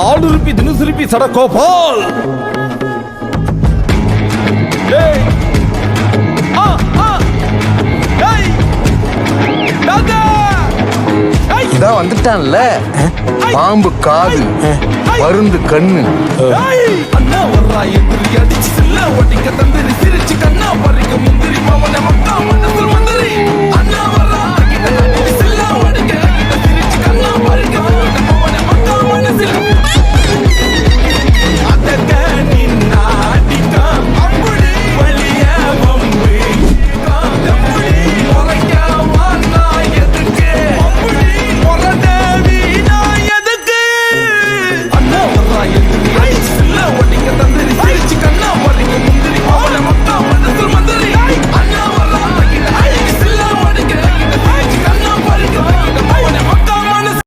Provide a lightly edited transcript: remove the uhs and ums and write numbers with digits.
ஆளுருப்பி தினுசுருப்பி சடகோபால். இதான் வந்துட்டான்ல பாம்பு காது மருந்து கண்ணு. அண்ணா வர்றா எதிரி அடிச்சு சில்ல ஒட்டிக்க தந்திரி சிரிச்சு கண்ணா பறிக்க முந்திரி பவன மக்கா மனசுல